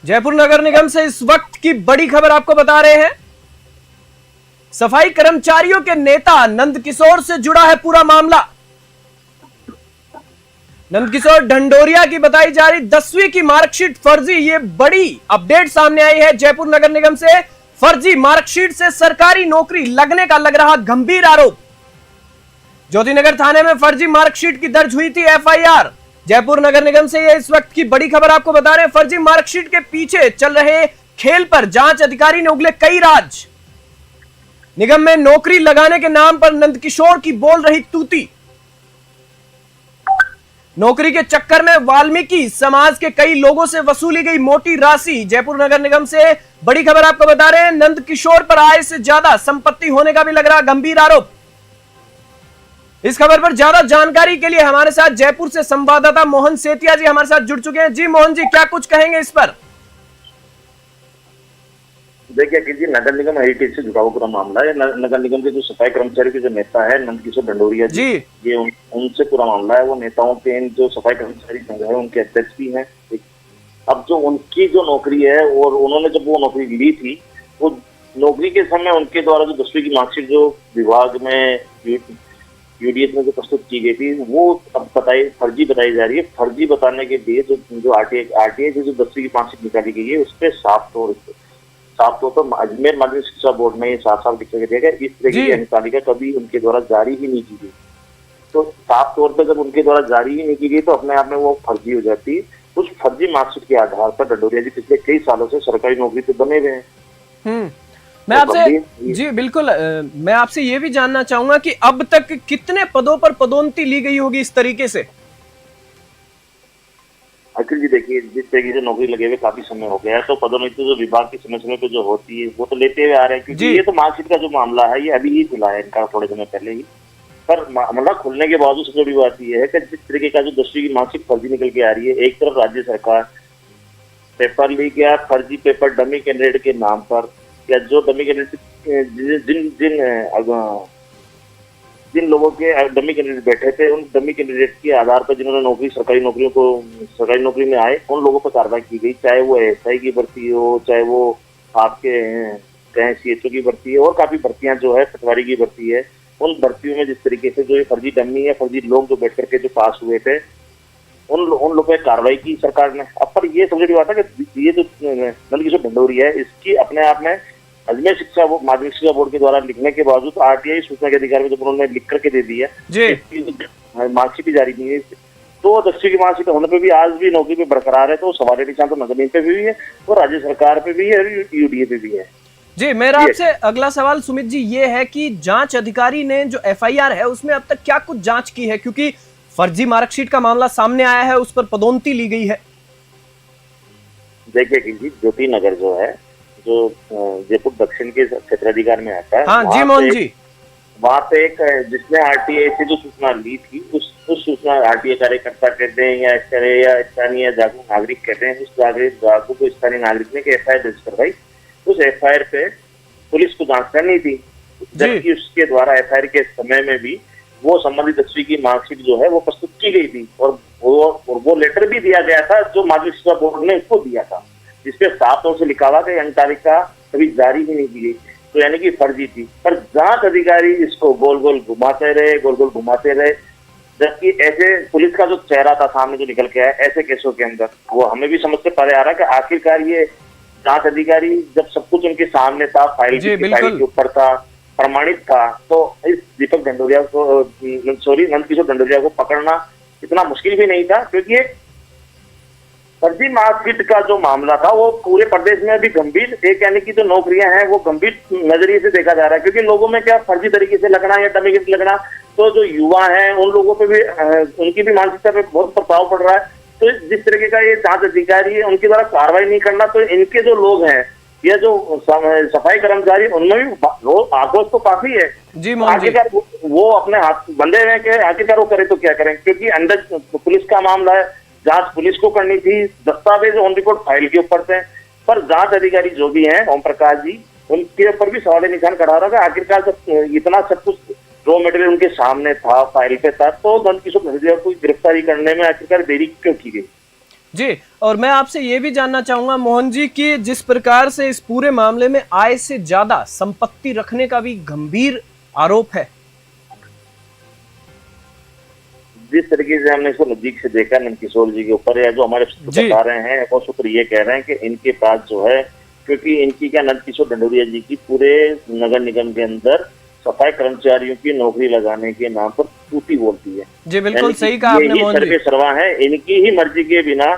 जयपुर नगर निगम से इस वक्त की बड़ी खबर आपको बता रहे हैं। सफाई कर्मचारियों के नेता नंदकिशोर से जुड़ा है पूरा मामला। नंदकिशोर ढंडोरिया की बताई जा रही 10वीं की मार्कशीट फर्जी, ये बड़ी अपडेट सामने आई है। जयपुर नगर निगम से फर्जी मार्कशीट से सरकारी नौकरी लगने का लग रहा गंभीर आरोप। ज्योतिनगर थाने में फर्जी मार्कशीट की दर्ज हुई थी एफआईआर। जयपुर नगर निगम से ये इस वक्त की बड़ी खबर आपको बता रहे हैं। फर्जी मार्कशीट के पीछे चल रहे खेल पर जांच अधिकारी ने उगले कई राज। निगम में नौकरी लगाने के नाम पर नंदकिशोर की बोल रही तूती। नौकरी के चक्कर में वाल्मीकि समाज के कई लोगों से वसूली गई मोटी राशि। जयपुर नगर निगम से बड़ी खबर आपको बता रहे हैं। नंदकिशोर पर आय से ज्यादा संपत्ति होने का भी लग रहा गंभीर आरोप। इस खबर पर ज्यादा जानकारी के लिए हमारे साथ जयपुर से संवाददाता मोहन सेतिया जी हमारे साथ जुड़ चुके हैं। जी मोहन जी, क्या कुछ कहेंगे इस पर? देखिए कि जी नगर निगम हेरिटेज से जुड़ा हुआ पूरा मामला है। नगर निगम के जो सफाई कर्मचारी के जो नेता है नंदकिशोर ढंडोरिया जी, ये उनसे पूरा मामला है। वो नेताओं के जो सफाई कर्मचारी संघ है उनके अध्यक्ष भी हैं। अब जो उनकी जो नौकरी है और उन्होंने जब वो नौकरी ली थी, वो नौकरी के समय उनके द्वारा जो 10वीं की मार्कशीट जो विभाग में यूडीएस में जो प्रस्तुत की गई थी, वो अब फर्जी बताई जा रही है। फर्जी बताने के लिए जो आरटीआई से जो 10वीं की मार्कशीट निकाली गई है, उस पर साफ तौर पर अजमेर माध्यमिक शिक्षा बोर्ड में ये साफ लिखा गया है इस तरह की अनुतालिका कभी उनके द्वारा जारी ही नहीं की गई। तो साफ तौर पर जब उनके द्वारा जारी ही नहीं की गई तो अपने आप में वो फर्जी हो जाती है। उस फर्जी मार्कशीट के आधार पर ढंडोरिया जी पिछले कई सालों से सरकारी नौकरी पे बने हुए हैं। मैं आपसे जी बिल्कुल मैं आपसे ये भी जानना चाहूंगा कि अब तक कितने पदों पर पदोन्नति ली गई होगी इस तरीके से? अखिल जी देखिए, जिस तरीके से नौकरी लगे हुए काफी समय हो गया है, तो पदोन्नति जो विभाग की समय समय पे जो होती है वो तो लेते हुए आ रहे हैं। क्योंकि ये तो मार्कशीट का जो मामला है ये अभी ही खुला है इनका, थोड़े समय पहले ही। पर मामला खुलने के बावजूद सबसे बड़ी बात ये है कि जिस तरीके का जो 10वीं की मार्कशीट फर्जी निकल के आ रही है, एक तरफ राज्य सरकार पेपर लीक या फर्जी पेपर डमी कैंडिडेट के नाम पर, या जो डमी कैंडिडेट जिन लोगों के डमी कैंडिडेट बैठे थे, उन डमी कैंडिडेट के आधार पर जिन्होंने सरकारी नौकरी में आए, उन लोगों पर कार्रवाई की गई। चाहे वो एसआई की भर्ती हो, चाहे वो आपके कहें सीएचओ की भर्ती है, और काफी भर्तियां जो है पटवारी की भर्ती है। उन भर्तियों में जिस तरीके से जो ये फर्जी डमी या फर्जी लोग जो बैठ करके जो पास हुए थे, उन लोगों पर कार्रवाई की सरकार ने। अब पर ये सबसे बड़ी बात है कि ये जो नंदकिशोर ढंडोरिया है, इसकी अपने आप में अजमेर माध्यमिक शिक्षा बोर्ड के द्वारा लिखने के बावजूद आरटीआई सूचना के अधिकार में जब उन्होंने लिख करके दे दी है, मार्कशीट भी जारी नहीं है, तो 10वीं की मार्कशीट होने पे भी आज भी नौकरी पे बरकरार है। तो सवाल निशान तो नगर निगम पे भी है और राज्य सरकार पे भी है और यूडीए पे भी है। जी, मेरा आपसे अगला सवाल सुमित जी ये है कि जांच अधिकारी ने जो एफआईआर है उसमें अब तक क्या कुछ जांच की है? क्योंकि फर्जी मार्कशीट का मामला सामने आया है, उस पर पदोन्नति ली गई है। देखिए जी, ज्योतिनगर जो है, जो जयपुर दक्षिण के क्षेत्राधिकार में आता है, हाँ जी मोहन जी, वहाँ पे एक जिसने आरटीआई से जो सूचना ली थी, उस सूचना आरटीआई कार्यकर्ता कहते हैं या स्थानीय जागरूक नागरिक कहते हैं, उस जागरूक को स्थानीय नागरिक ने एफआईआर दर्ज करवाई। उस एफआईआर पे पुलिस को जांच करनी थी, जबकि उसके द्वारा एफआईआर के समय में भी वो संबंधित 10वीं की मार्कशीट जो है वो प्रस्तुत की गई थी, और वो लेटर भी दिया गया था जो माध्यमिक शिक्षा बोर्ड ने उसको दिया था, जिसपे साफ तौर से लिखा हुआ कि अंतरिका कभी जारी ही नहीं की गई, तो यानी कि फर्जी थी। पर जांच अधिकारी इसको गोल गोल घुमाते रहे, जबकि ऐसे पुलिस का जो चेहरा था सामने जो निकल के आया ऐसे केसों के अंदर, वो हमें भी समझ से परे आ रहा है कि आखिरकार ये जांच अधिकारी जब सब कुछ उनके सामने था, फाइल के ऊपर था, प्रमाणित था, तो इस नंदकिशोर ढंडोरिया को पकड़ना इतना मुश्किल भी नहीं था। क्योंकि फर्जी मार्कशीट का जो मामला था वो पूरे प्रदेश में अभी गंभीर, एक यानी कि जो नौकरियां हैं वो गंभीर नजरिए से देखा जा रहा है। क्योंकि लोगों में क्या फर्जी तरीके से लगना या डमी से लगना, तो जो युवा हैं उन लोगों पे भी उनकी भी मानसिकता पे बहुत प्रभाव पड़ रहा है। तो जिस तरीके का ये जांच अधिकारी है उनके द्वारा कार्रवाई नहीं करना, तो इनके जो लोग हैं या जो सफाई कर्मचारी, उनमें भी आक्रोश तो काफी है। आखिरकार वो अपने हाथ बंधे हुए कि आखिरकार वो करे तो क्या करें, क्योंकि अंदर पुलिस का मामला है, जांच पुलिस को करनी थी, दस्तावेज ऑन रिकॉर्ड फाइल के ऊपर थे। पर जांच अधिकारी जो भी हैं ओम प्रकाश जी, उनके ऊपर भी सवाल निशान खड़ा रहा था। आखिरकार जब इतना सब कुछ रॉ मटेरियल उनके सामने था, फाइल पे था, तो नंदकिशोर ढंडोरिया को गिरफ्तारी करने में आखिरकार देरी क्यों की गई? जी, और मैं आपसे ये भी जानना चाहूंगा मोहन जी कि जिस प्रकार से इस पूरे मामले में आय से ज्यादा संपत्ति रखने का भी गंभीर आरोप है। जिस तरीके से हमने इसको नजदीक से देखा नंदकिशोर जी के ऊपर, या जो हमारे सूत्र बता रहे हैं वो सूत्र ये कह रहे हैं कि इनके पास जो है, क्योंकि इनकी क्या नंदकिशोर ढंडोरिया जी की पूरे नगर निगम के अंदर सफाई कर्मचारियों की नौकरी लगाने के नाम पर टूटी बोलती है। जी बिल्कुल सही कहा आपने मोहन जी। सर्वे सर्वा है, इनकी ही मर्जी के बिना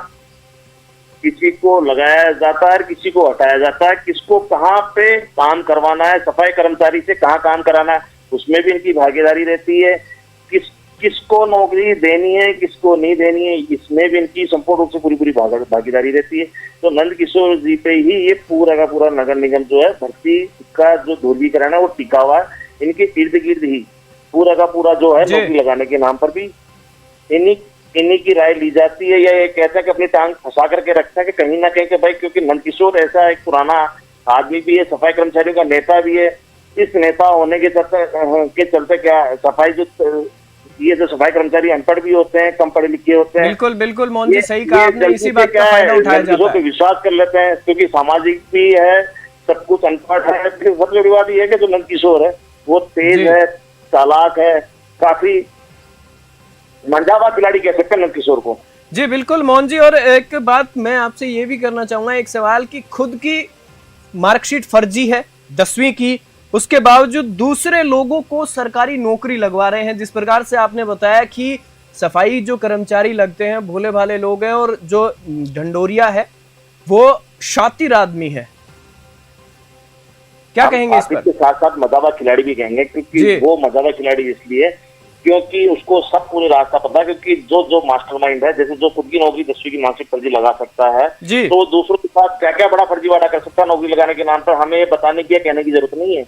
किसी को लगाया जाता है, किसी को हटाया जाता है, किसको कहाँ पे काम करवाना है, सफाई कर्मचारी से कहाँ काम कराना है, उसमें भी इनकी भागीदारी रहती है। किसको नौकरी देनी है, किसको नहीं देनी है, इसमें भी इनकी संपूर्ण रूप से पूरी भागीदारी रहती है। तो नंदकिशोर जी पे ही ये पूरा का पूरा नगर निगम जो है भर्ती का जो ध्रुवीकरण है वो टिका हुआ है। इनके इर्द गिर्द ही पूरा का पूरा जो है नौकरी लगाने के नाम पर भी इन्हीं की राय ली जाती है, या ये कहता है कि अपनी टांग फंसा करके रखता है कि कहीं ना कहीं, भाई क्योंकि नंदकिशोर ऐसा एक पुराना आदमी भी है, सफाई कर्मचारियों का नेता भी है। इस नेता होने के चलते क्या सफाई जो सफाई कर्मचारी अनपढ़ भी होते हैं, कम पढ़े लिखे होते हैं। बिल्कुल बिल्कुल मोहन जी सही कहा आपने, इसी बात का फायदा उठाया जाता है। विश्वास कर लेते हैं क्योंकि सामाजिक भी है, सब कुछ अनपढ़ है। सबसे बड़ी बात यह है कि जो नंदकिशोर है वो तेज है, चालाक है, काफी मंझावा खिलाड़ी कह सकते हैं नंदकिशोर को। जी बिल्कुल मोहन जी, और एक बात मैं आपसे ये भी करना चाहूंगा, एक सवाल कि खुद की मार्कशीट फर्जी है 10वीं की, उसके बावजूद दूसरे लोगों को सरकारी नौकरी लगवा रहे हैं। जिस प्रकार से आपने बताया कि सफाई जो कर्मचारी लगते हैं भोले भाले लोग हैं, और जो ढंडोरिया है वो शातिर आदमी है, क्या कहेंगे इस पर? के साथ साथ मजावा खिलाड़ी भी कहेंगे, क्योंकि वो मजावा खिलाड़ी इसलिए क्योंकि उसको सब पूरे रास्ता पता है। क्योंकि जो मास्टरमाइंड है, जैसे जो खुद की नौकरी 10वीं की मार्कशीट फर्जी लगा सकता है, तो वो दूसरों के साथ क्या क्या बड़ा फर्जीवाड़ा कर सकता है नौकरी लगाने के नाम पर। हमें ये बताने की, कहने की जरूरत नहीं है।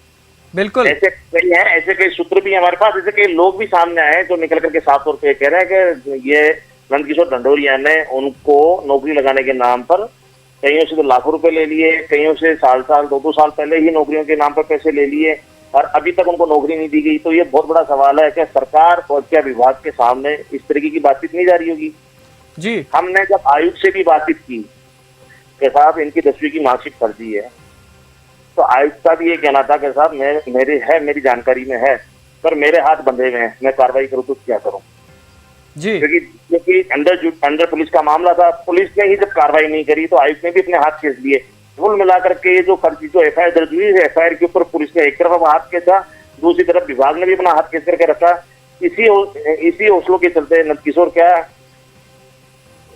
बिल्कुल ऐसे कई हैं, ऐसे कई सूत्र भी हमारे पास, ऐसे कई लोग भी सामने आए जो निकल करके साफ तौर पे कह रहे हैं कि ये नंदकिशोर ढंडोरिया ने उनको नौकरी लगाने के नाम पर कईयों से तो लाखों रुपए ले लिए, कईयों से साल 2-2 साल पहले ही नौकरियों के नाम पर पैसे ले लिए, और अभी तक उनको नौकरी नहीं दी गई। तो ये बहुत बड़ा सवाल है कि सरकार और क्या विभाग के सामने इस तरीके की बातचीत नहीं जारी होगी। जी हमने जब आयुक्त से भी बातचीत की कि साहब इनकी 10वीं की मार्कशीट फर्जी है, तो आयुक्त का भी ये कहना था कि साहब मेरी जानकारी में है, पर मेरे हाथ बंधे हुए हैं, मैं कार्रवाई करूँ तो क्या करूँ जी। क्योंकि अंडर पुलिस का मामला था, पुलिस ने ही जब कार्रवाई नहीं करी तो आयुक्त ने भी अपने हाथ खींच लिए। कुल मिलाकर के जो फर्जी जो एफआईआर दर्ज हुई है, एफआईआर के ऊपर पुलिस ने एक तरफ हाथ खींचा, दूसरी तरफ विभाग ने भी अपना हाथ खींच करके रखा। इसी हौसलों के चलते नंदकिशोर क्या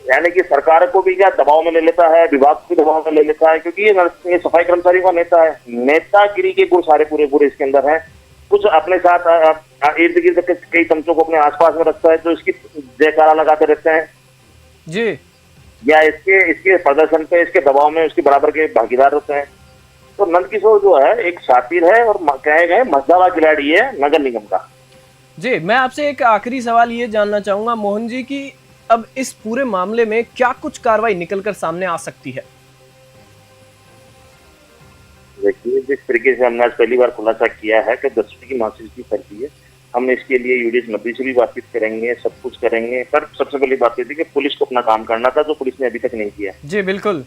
यानी कि सरकार को भी क्या दबाव में ले लेता है, विभाग को भी दबाव में ले लेता है, क्योंकि ये सफाई कर्मचारियों का नेता है। नेतागिरी के गुण सारे पूरे इसके अंदर है। कुछ अपने साथ इर्द गिर्द कई चमचों को अपने आसपास में रखता है जो इसकी जयकारा लगाते रहते हैं जी, या इसके प्रदर्शन पे, इसके दबाव में उसके बराबर के भागीदार होते हैं। तो नंदकिशोर जो है एक शातिर है और कहे गए मजावा खिलाड़ी है नगर निगम का। जी मैं आपसे एक आखिरी सवाल ये जानना चाहूंगा मोहन जी कि अब इस पूरे मामले में क्या कुछ कार्रवाई निकलकर सामने आ सकती है? देखिए, जिस तरीके से हमने आज पहली बार खुलासा किया है कि 10वीं की मार्कशीट की फर्जी है, हम इसके लिए यूडीएस 90 से भी बातचीत करेंगे, सब कुछ करेंगे। पर सबसे पहली बात ये थी कि पुलिस को अपना काम करना था, जो पुलिस ने अभी तक नहीं किया। जी बिल्कुल।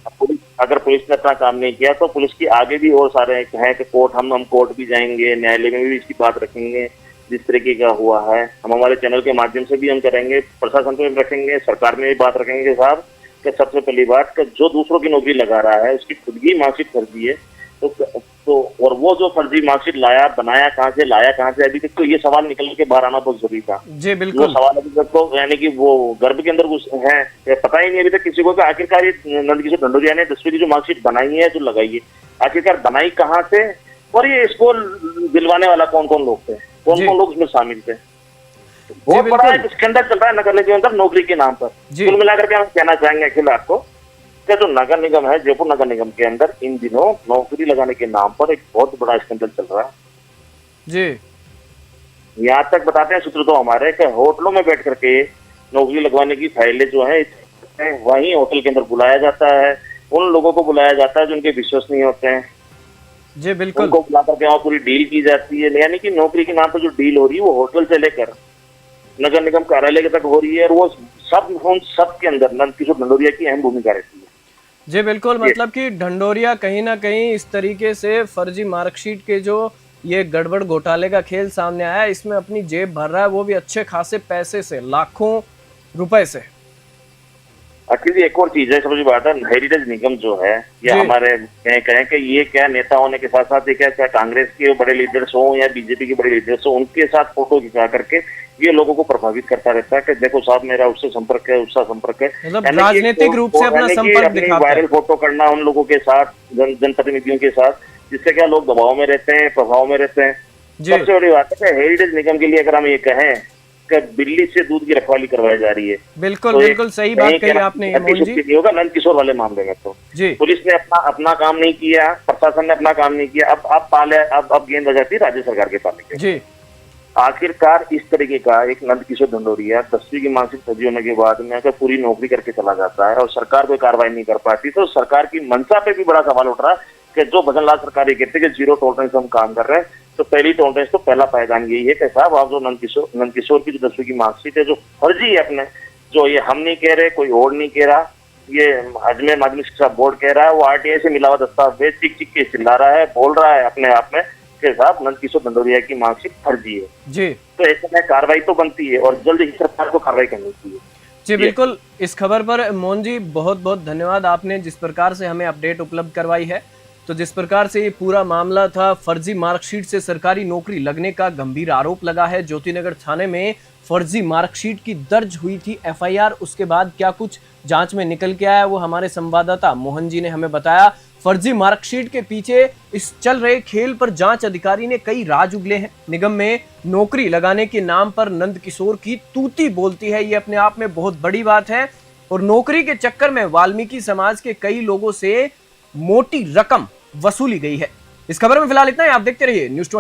अगर पुलिस ने अपना काम नहीं किया तो पुलिस की आगे भी और सारे हैं कि कोर्ट, हम कोर्ट भी जाएंगे, न्यायालय में भी इसकी बात रखेंगे। जिस तरीके का हुआ है हम हमारे चैनल के माध्यम से भी हम करेंगे, प्रशासन पे भी रखेंगे, सरकार में भी बात रखेंगे साहब कि सबसे पहली बात कि जो दूसरों की नौकरी लगा रहा है उसकी खुद की मार्कशीट फर्जी है, तो और वो जो फर्जी मार्कशीट बनाया कहाँ से, लाया कहाँ से, अभी तक तो ये सवाल निकल के बाहर आना बहुत जरूरी था। जी बिल्कुल। वो सवाल अभी तक तो यानी कि वो गर्भ के अंदर कुछ है, पता ही नहीं अभी तक किसी को कि आखिरकार नंदकिशोर ढंडोरिया ने 10वीं की जो मार्कशीट बनाई है, जो लगाई है, आखिरकार बनाई कहाँ से, और ये इसको दिलवाने वाला कौन कौन लोग थे, कौन कौन लोग इसमें शामिल थे। बहुत बड़ा एक स्कैंडल चल रहा है नगर निगम के अंदर नौकरी के नाम पर। कुल मिलाकर के हम कहना चाहेंगे अखिल आपको कि जो नगर निगम है, जयपुर नगर निगम के अंदर इन दिनों नौकरी लगाने के नाम पर एक बहुत बड़ा स्कैंडल चल रहा है जी। यहाँ तक बताते हैं सूत्र तो हमारे कि होटलों में बैठ करके नौकरी लगवाने की फाइलें जो है वहीं होटल के अंदर बुलाया जाता है, उन लोगों को बुलाया जाता है जो उनके विश्वसनीय होते हैं। जी बिल्कुल। उनको बुला करके वहाँ पूरी डील की जाती है, यानी कि नौकरी के नाम पर जो डील हो रही है वो होटल से लेकर नगर निगम कार्यालय तक हो रही है, और वो उन सब के अंदर नंदकिशोर ढंडोरिया की अहम भूमिका रहती है। जी बिल्कुल, मतलब कि ढंडोरिया कहीं ना कहीं इस तरीके से फर्जी मार्कशीट के जो ये गड़बड़ घोटाले का खेल सामने आया, इसमें अपनी जेब भर रहा है, वो भी अच्छे खासे पैसे से, लाखों रुपए से। अखिल जी, एक और चीज है, समझ बात है, हेरिटेज निगम जो है ये हमारे कहें कि ये क्या नेता होने के साथ साथ ये क्या कांग्रेस के बड़े लीडर्स हो या बीजेपी के बड़े लीडर्स हो, उनके साथ फोटो खिंचा करके ये लोगों को प्रभावित करता रहता है कि देखो साहब मेरा उससे संपर्क है, उसका संपर्क है, मतलब राजनीतिक रूप से अपना संपर्क दिखाता है। वायरल फोटो करना उन लोगों के साथ, जनप्रतिनिधियों के साथ, जिससे क्या लोग दबाव में रहते हैं, प्रभाव में रहते हैं। सबसे बड़ी बात है हेरिटेज निगम के लिए अगर हम ये कहें कि दिल्ली से दूध की रखवाली करवाई जा रही है, बिल्कुल बिल्कुल सही बात कही आपने मोहन जी। नहीं होगा नंदकिशोर वाले मामले में तो पुलिस ने अपना काम नहीं किया, प्रशासन ने अपना काम नहीं किया, अब गेंद आ जाती है राज्य सरकार के पाले जी। आखिरकार इस तरीके का एक नंदकिशोर ढंडोरिया 10वीं की मार्कशीट फर्जी होने के बाद में अगर पूरी नौकरी करके चला जाता है और सरकार कोई कार्रवाई नहीं कर पाती, तो सरकार की मंशा पे भी बड़ा सवाल उठ रहा है कि जो भजन लाल सरकार ये कहते हैं कि जीरो टॉलरेंस हम काम कर रहे हैं, तो पहली टॉलरेंस तो पहला पायदान यही है कि साहब आप जो नंदकिशोर की जो 10वीं की मार्कशीट है जो फर्जी है अपने, जो ये हम नहीं कह रहे, कोई और नहीं कह रहा, ये अजमेर माध्यमिक शिक्षा बोर्ड कह रहा है, वो आरटीआई से मिला हुआ दस्तावेज चिक चिक के चिल्ला रहा है, बोल रहा है अपने आप में के साथ नंदकिशोर ढंडोरिया की मार्कशीट फर्जी है जी। तो ऐसे में कार्रवाई तो बनती है और जल्द ही सरकार को कार्रवाई करनी चाहिए जी। बिल्कुल, इस खबर पर मोहन जी बहुत बहुत धन्यवाद, आपने जिस प्रकार से हमें अपडेट उपलब्ध करवाई है। तो जिस प्रकार से ये पूरा मामला था, फर्जी मार्कशीट से सरकारी नौकरी लगने का गंभीर आरोप लगा है। ज्योतिनगर थाने में फर्जी मार्कशीट की दर्ज हुई थी एफआईआर, उसके बाद क्या कुछ जांच में निकल के आया वो हमारे संवाददाता मोहन जी ने हमें बताया। फर्जी मार्कशीट के पीछे इस चल रहे खेल पर जांच अधिकारी ने कई राज उगले हैं। निगम में नौकरी लगाने के नाम पर नंदकिशोर की तूती बोलती है, ये अपने आप में बहुत बड़ी बात है। और नौकरी के चक्कर में वाल्मीकि समाज के कई लोगों से मोटी रकम वसूली गई है। इस खबर में फिलहाल इतना ही, आप देखते रहिए News 20।